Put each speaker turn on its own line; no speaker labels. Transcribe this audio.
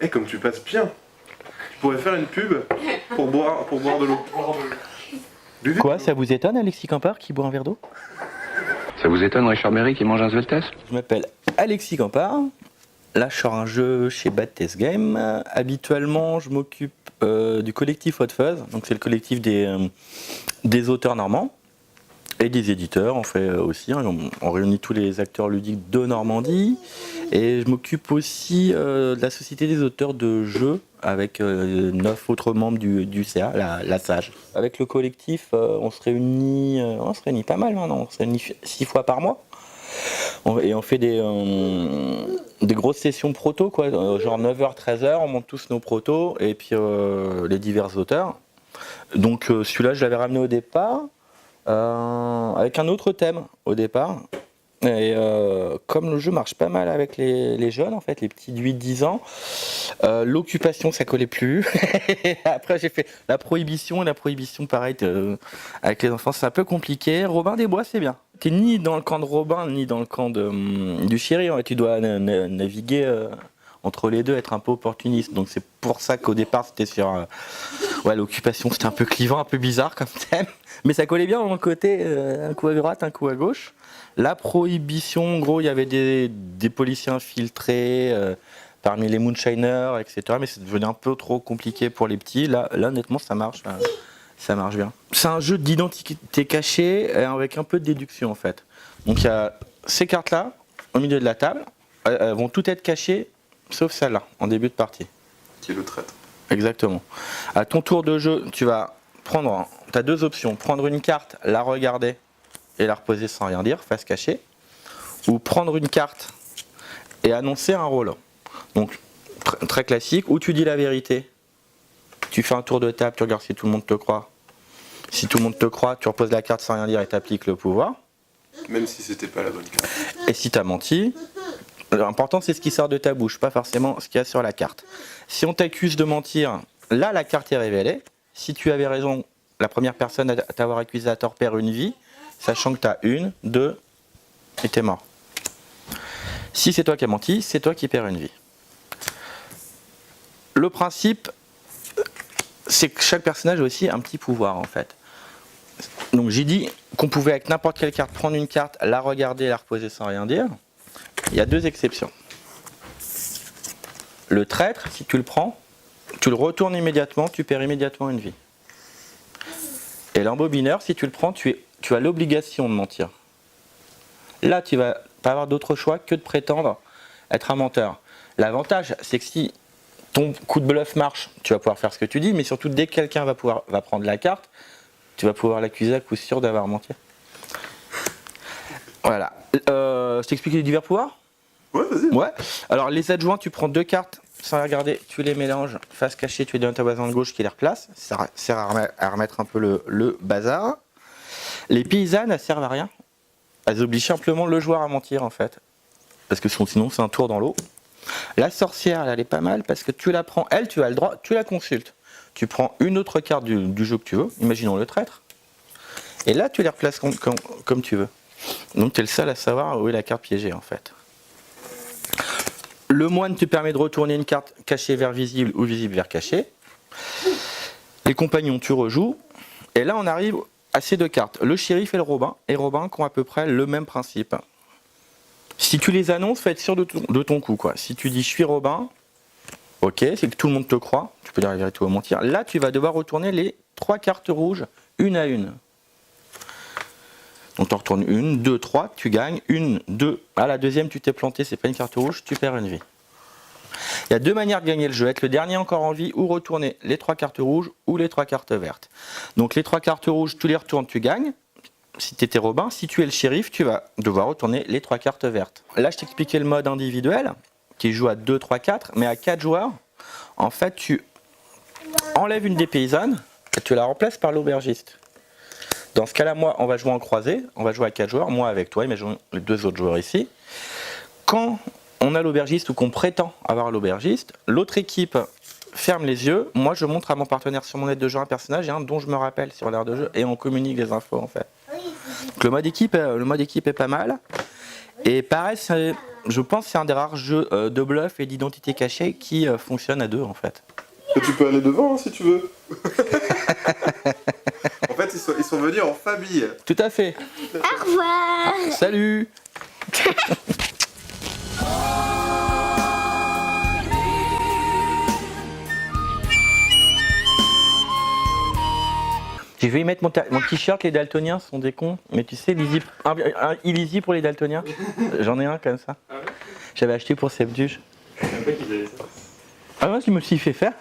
Eh, comme tu passes bien. Tu pourrais faire une pub pour boire de l'eau. Buvez
Quoi,
de l'eau.
ça vous étonne, Alexis Campard qui boit un verre d'eau?
Ça vous étonne, Richard Berry, qui mange un Sveltes?
Je m'appelle Alexis Campard. Là, je sors un jeu chez Bad Test Game. Habituellement, je m'occupe du collectif Hot Fuzz. Donc, c'est le collectif des auteurs normands et des éditeurs. On fait aussi. On réunit tous les acteurs ludiques de Normandie. Et je m'occupe aussi de la société des auteurs de jeux avec 9 autres membres du CA, la SAGE. Avec le collectif, on se réunit pas mal maintenant. On se réunit 6 fois par mois. Et on fait des grosses sessions proto, quoi, genre 9h, 13h, on monte tous nos protos et puis les divers auteurs. Donc celui-là, je l'avais ramené au départ avec un autre thème au départ. Et comme le jeu marche pas mal avec les jeunes, en fait, les petits de 8-10 ans, l'occupation ça collait plus. Après j'ai fait la prohibition, et la prohibition pareil avec les enfants c'est un peu compliqué. Robin des Bois c'est bien. T'es ni dans le camp de Robin ni dans le camp du Chéri, hein. Tu dois naviguer entre les deux, être un peu opportuniste. Donc c'est pour ça qu'au départ c'était sur l'occupation, c'était un peu clivant, un peu bizarre comme thème. Mais ça collait bien dans le côté, un coup à droite, un coup à gauche. La prohibition, en gros, il y avait des policiers infiltrés parmi les moonshiners, etc. Mais c'est devenu un peu trop compliqué pour les petits. Là honnêtement, ça marche bien. C'est un jeu d'identité cachée avec un peu de déduction, en fait. Donc il y a ces cartes-là, au milieu de la table. Elles vont toutes être cachées, sauf celle-là, en début de partie.
Qui est le traître.
Exactement. À ton tour de jeu, tu as deux options. Prendre une carte, la regarder et la reposer sans rien dire, face cachée. Ou prendre une carte et annoncer un rôle. Donc, très classique, où tu dis la vérité. Tu fais un tour de table, tu regardes si tout le monde te croit. Si tout le monde te croit, tu reposes la carte sans rien dire et tu appliques le pouvoir.
Même si c'était pas la bonne carte.
Et si tu as menti, l'important c'est ce qui sort de ta bouche, pas forcément ce qu'il y a sur la carte. Si on t'accuse de mentir, là la carte est révélée. Si tu avais raison, la première personne à t'avoir accusé à tort perd une vie, sachant que tu as 1, 2 et t'es mort. Si c'est toi qui as menti, c'est toi qui perds une vie. Le principe, c'est que chaque personnage a aussi un petit pouvoir en fait. Donc j'ai dit qu'on pouvait avec n'importe quelle carte prendre une carte, la regarder, la reposer sans rien dire. Il y a 2 exceptions. Le traître, si tu le prends, tu le retournes immédiatement, tu perds immédiatement une vie. Et l'embobineur, si tu le prends, tu as l'obligation de mentir. Là, tu vas pas avoir d'autre choix que de prétendre être un menteur. L'avantage, c'est que si ton coup de bluff marche, tu vas pouvoir faire ce que tu dis, mais surtout dès que quelqu'un va prendre la carte, tu vas pouvoir l'accuser à coup sûr d'avoir menti. Voilà. Je t'explique les divers pouvoirs ?
Ouais, vas-y.
Ouais. Alors les adjoints, tu prends 2 cartes sans regarder, tu les mélanges, face cachée, tu les donnes à ta voisin de gauche qui les replace. Ça sert à remettre un peu le bazar. Les paysannes, elles servent à rien. Elles obligent simplement le joueur à mentir en fait. Parce que sinon c'est un tour dans l'eau. La sorcière, elle est pas mal parce que tu la prends, elle, tu as le droit, tu la consultes. Tu prends une autre carte du jeu que tu veux, imaginons le traître. Et là, tu les replaces comme tu veux. Donc tu es le seul à savoir où est la carte piégée en fait. Le moine te permet de retourner une carte cachée vers visible ou visible vers caché. Les compagnons, tu rejoues. Et là, on arrive à ces 2 cartes. Le shérif et le Robin. Et Robin qui ont à peu près le même principe. Si tu les annonces, faut être sûr de ton coup, quoi. Si tu dis je suis Robin, ok, c'est que tout le monde te croit. Tu peux dire la vérité ou mentir. Là, tu vas devoir retourner les 3 cartes rouges, une à une. Donc tu en retournes 1, 2, 3, tu gagnes. 1, 2. À la deuxième, tu t'es planté, c'est pas une carte rouge, tu perds une vie. Il y a 2 manières de gagner le jeu, être le dernier encore en vie ou retourner les 3 cartes rouges ou les 3 cartes vertes. Donc les 3 cartes rouges, tu les retournes, tu gagnes. Si tu étais Robin, si tu es le shérif, tu vas devoir retourner les 3 cartes vertes. Là, je t'expliquais le mode individuel, qui joue à 2, 3, 4, mais à 4 joueurs, en fait, tu enlèves une des paysannes et tu la remplaces par l'aubergiste. Dans ce cas-là, moi, on va jouer en croisée, on va jouer à 4 joueurs, moi avec toi, imaginons les 2 autres joueurs ici. Quand on a l'aubergiste ou qu'on prétend avoir l'aubergiste, l'autre équipe ferme les yeux, moi je montre à mon partenaire sur mon aide de jeu un personnage et un dont je me rappelle sur l'aire de jeu et on communique les infos en fait. Donc le mode équipe est pas mal. Et pareil, Je pense que c'est un des rares jeux de bluff et d'identité cachée qui fonctionne à deux en fait.
Et tu peux aller devant hein, si tu veux. En fait, ils sont venus en famille.
Tout à fait.
Au revoir.
Salut. J'ai failli mettre mon t-shirt, les daltoniens sont des cons, mais tu sais, illisible pour les daltoniens. J'en ai un comme ça. J'avais acheté pour Sebduge.
Je savais pas qu'ils avaient ça.
Ah moi je me suis fait faire.